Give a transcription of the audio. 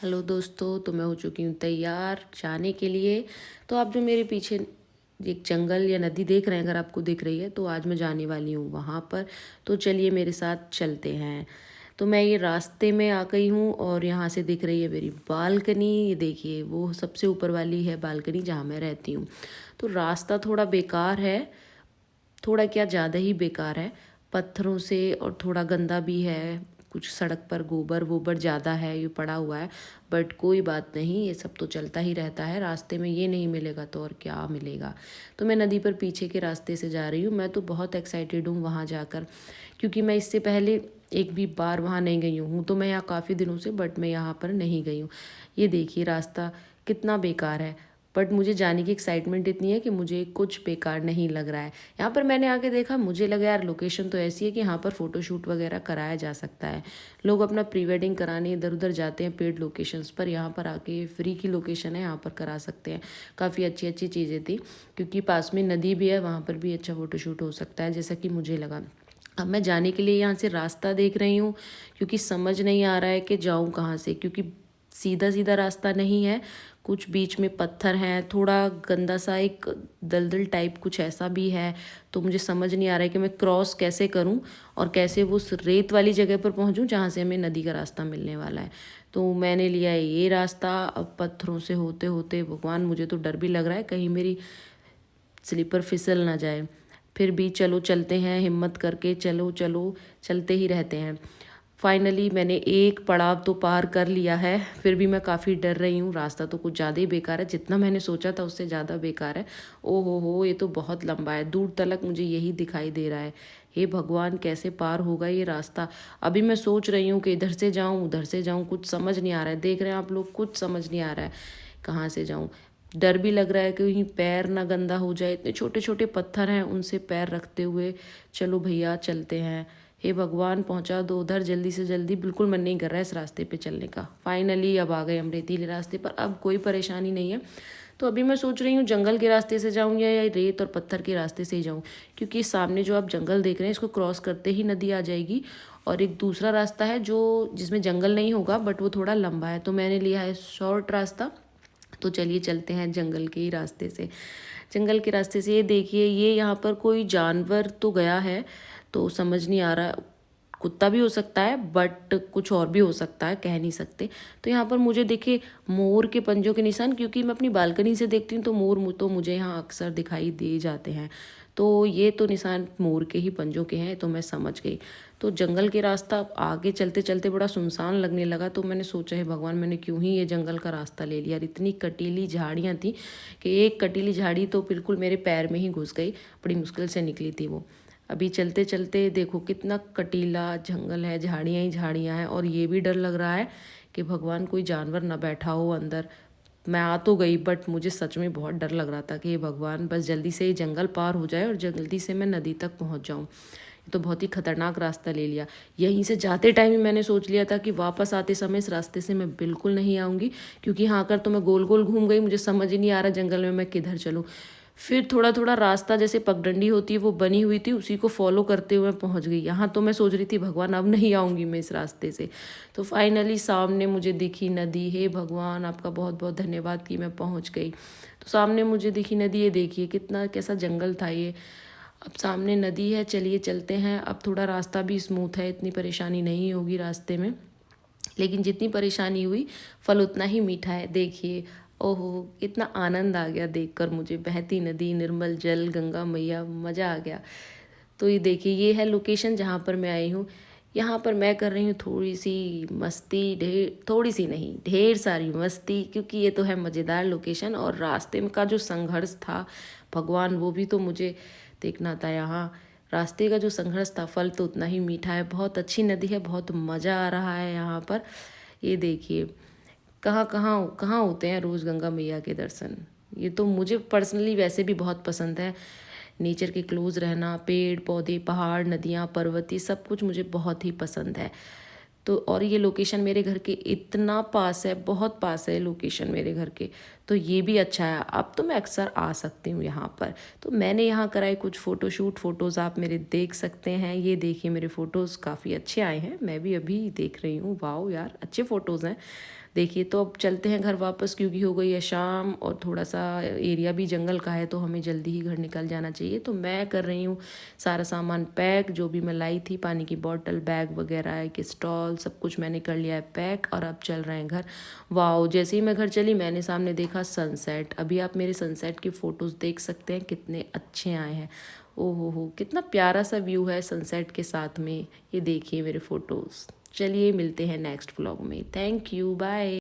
Hello दोस्तों, तो मैं हो चुकी हूँ तैयार जाने के लिए। तो आप जो मेरे पीछे एक जंगल या नदी देख रहे हैं, अगर आपको दिख रही है तो आज मैं जाने वाली हूँ वहाँ पर। तो चलिए मेरे साथ चलते हैं। तो मैं ये रास्ते में आ गई हूँ और यहाँ से दिख रही है मेरी बालकनी। ये देखिए, वो सबसे ऊपर वाली है बालकनी जहाँ मैं रहती हूँ। तो रास्ता थोड़ा बेकार है, थोड़ा क्या ज़्यादा ही बेकार है, पत्थरों से और थोड़ा गंदा भी है। कुछ सड़क पर गोबर वोबर ज़्यादा है, ये पड़ा हुआ है। बट कोई बात नहीं, ये सब तो चलता ही रहता है। रास्ते में ये नहीं मिलेगा तो और क्या मिलेगा। तो मैं नदी पर पीछे के रास्ते से जा रही हूँ। मैं तो बहुत एक्साइटेड हूँ वहाँ जाकर, क्योंकि मैं इससे पहले एक भी बार वहाँ नहीं गई हूँ। तो मैं यहाँ काफ़ी दिनों से, बट मैं यहाँ पर नहीं गई हूँ। ये देखिए रास्ता कितना बेकार है, बट मुझे जाने की एक्साइटमेंट इतनी है कि मुझे कुछ बेकार नहीं लग रहा है। यहाँ पर मैंने आके देखा, मुझे लगा यार लोकेशन तो ऐसी है कि यहाँ पर फ़ोटोशूट वगैरह कराया जा सकता है। लोग अपना प्री वेडिंग कराने इधर उधर जाते हैं पेड लोकेशंस पर। यहाँ पर आके फ्री की लोकेशन है, यहाँ पर करा सकते हैं। काफ़ी अच्छी अच्छी चीज़ें थी, क्योंकि पास में नदी भी है, वहाँ पर भी अच्छा फ़ोटोशूट हो सकता है, जैसा कि मुझे लगा। अब मैं जाने के लिए यहाँ से रास्ता देख रही हूँ, क्योंकि समझ नहीं आ रहा है कि जाऊँ कहाँ से, क्योंकि सीधा सीधा रास्ता नहीं है। कुछ बीच में पत्थर हैं, थोड़ा गंदा सा एक दलदल टाइप कुछ ऐसा भी है। तो मुझे समझ नहीं आ रहा है कि मैं क्रॉस कैसे करूं और कैसे वो उस रेत वाली जगह पर पहुंचूं जहां से हमें नदी का रास्ता मिलने वाला है। तो मैंने लिया है ये रास्ता। अब पत्थरों से होते होते भगवान, मुझे तो डर भी लग रहा है कहीं मेरी स्लीपर फिसल ना जाए। फिर भी चलो चलते हैं, हिम्मत करके चलो चलो, चलते ही रहते हैं। फाइनली मैंने एक पड़ाव तो पार कर लिया है। फिर भी मैं काफ़ी डर रही हूँ, रास्ता तो कुछ ज़्यादा ही बेकार है, जितना मैंने सोचा था उससे ज़्यादा बेकार है। ओ हो, ये तो बहुत लंबा है, दूर तलक मुझे यही दिखाई दे रहा है। हे भगवान, कैसे पार होगा ये रास्ता। अभी मैं सोच रही हूँ कि इधर से जाऊँ उधर से जाऊँ, कुछ समझ नहीं आ रहा है। देख रहे हैं आप लोग, कुछ समझ नहीं आ रहा है कहाँ से जाऊँ। डर भी लग रहा है कि कहीं पैर ना गंदा हो जाए, इतने छोटे छोटे पत्थर हैं उनसे पैर रखते हुए। चलो भैया चलते हैं। हे भगवान, पहुंचा दो उधर जल्दी से जल्दी। बिल्कुल मन नहीं कर रहा है इस रास्ते पे चलने का। फाइनली अब आ गए हम रेतीले रास्ते पर, अब कोई परेशानी नहीं है। तो अभी मैं सोच रही हूँ जंगल के रास्ते से जाऊँ या रेत और पत्थर के रास्ते से ही जाऊँ, क्योंकि सामने जो आप जंगल देख रहे हैं इसको क्रॉस करते ही नदी आ जाएगी। और एक दूसरा रास्ता है जो जिसमें जंगल नहीं होगा, बट वो थोड़ा लंबा है। तो मैंने लिया है शॉर्ट रास्ता। तो चलिए चलते हैं जंगल के ही रास्ते से। जंगल के रास्ते से ये देखिए, ये यहाँ पर कोई जानवर तो गया है, तो समझ नहीं आ रहा। कुत्ता भी हो सकता है, बट कुछ और भी हो सकता है, कह नहीं सकते। तो यहाँ पर मुझे देखिए मोर के पंजों के निशान, क्योंकि मैं अपनी बालकनी से देखती हूँ तो मोर तो मुझे यहाँ अक्सर दिखाई दे जाते हैं। तो ये तो निशान मोर के ही पंजों के हैं, तो मैं समझ गई। तो जंगल के रास्ता आगे चलते चलते बड़ा सुनसान लगने लगा। तो मैंने सोचा है भगवान, मैंने क्यों ही ये जंगल का रास्ता ले लिया। इतनी कटीली झाड़ियाँ थी कि एक कटीली झाड़ी तो बिल्कुल मेरे पैर में ही घुस गई, बड़ी मुश्किल से निकली थी वो। अभी चलते चलते देखो कितना कटीला जंगल है, झाड़ियाँ ही झाड़ियाँ हैं। और ये भी डर लग रहा है कि भगवान कोई जानवर ना बैठा हो अंदर। मैं आ तो गई, बट मुझे सच में बहुत डर लग रहा था कि हे भगवान, बस जल्दी से ये जंगल पार हो जाए और जल्दी से मैं नदी तक पहुंच जाऊं। ये तो बहुत ही खतरनाक रास्ता ले लिया। यहीं से जाते टाइम ही मैंने सोच लिया था कि वापस आते समय इस रास्ते से मैं बिल्कुल नहीं आऊँगी, क्योंकि यहाँ आकर तो मैं गोल गोल घूम गई। मुझे समझ ही नहीं आ रहा जंगल में मैं किधर चलूँ। फिर थोड़ा थोड़ा रास्ता जैसे पगडंडी होती है वो बनी हुई थी, उसी को फॉलो करते हुए मैं पहुँच गई। यहाँ तो मैं सोच रही थी भगवान अब नहीं आऊँगी मैं इस रास्ते से। तो फाइनली सामने मुझे दिखी नदी। हे भगवान, आपका बहुत बहुत धन्यवाद कि मैं पहुँच गई। तो सामने मुझे दिखी नदी। ये देखिए कितना कैसा जंगल था ये। अब सामने नदी है, चलिए चलते हैं। अब थोड़ा रास्ता भी स्मूथ है, इतनी परेशानी नहीं होगी रास्ते में। लेकिन जितनी परेशानी हुई, फल उतना ही मीठा है। देखिए, ओहो कितना आनंद आ गया देखकर मुझे। बहती नदी, निर्मल जल, गंगा मैया, मज़ा आ गया। तो ये देखिए, ये है लोकेशन जहाँ पर मैं आई हूँ। यहाँ पर मैं कर रही हूँ थोड़ी सी मस्ती, ढेर थोड़ी सी नहीं ढेर सारी मस्ती, क्योंकि ये तो है मज़ेदार लोकेशन। और रास्ते में का जो संघर्ष था भगवान, वो भी तो मुझे देखना था। यहाँ रास्ते का जो संघर्ष था, फल तो उतना ही मीठा है। बहुत अच्छी नदी है, बहुत मज़ा आ रहा है यहाँ पर। ये देखिए कहाँ कहाँ कहाँ होते हैं रोज़ गंगा मैया के दर्शन। ये तो मुझे पर्सनली वैसे भी बहुत पसंद है, नेचर के क्लोज रहना। पेड़ पौधे, पहाड़, नदियाँ, पर्वत, ये सब कुछ मुझे बहुत ही पसंद है। तो और ये लोकेशन मेरे घर के इतना पास है, बहुत पास है लोकेशन मेरे घर के, तो ये भी अच्छा है। अब तो मैं अक्सर आ सकती हूँ यहाँ पर। तो मैंने यहाँ कराए कुछ फ़ोटोशूट, फ़ोटोज़ आप मेरे देख सकते हैं। ये देखिए मेरे फ़ोटोज़ काफ़ी अच्छे आए हैं, मैं भी अभी देख रही हूँ। वाओ यार, अच्छे फ़ोटोज़ हैं। देखिए तो अब चलते हैं घर वापस, क्योंकि हो गई है शाम और थोड़ा सा एरिया भी जंगल का है, तो हमें जल्दी ही घर निकल जाना चाहिए। तो मैं कर रही हूँ सारा सामान पैक, जो भी मैं लाई थी, पानी की बॉटल, बैग वगैरह, एक स्टॉल, सब कुछ मैंने कर लिया है पैक और अब चल रहे हैं घर। वाओ, जैसे ही मैं घर चली मैंने सामने देखा सनसेट। अभी आप मेरे सनसेट की फ़ोटोज़ देख सकते हैं, कितने अच्छे आए हैं। ओहो हो, कितना प्यारा सा व्यू है सनसेट के साथ में। ये देखिए मेरे फ़ोटोज़। चलिए मिलते हैं नेक्स्ट व्लॉग में। Thank you, bye.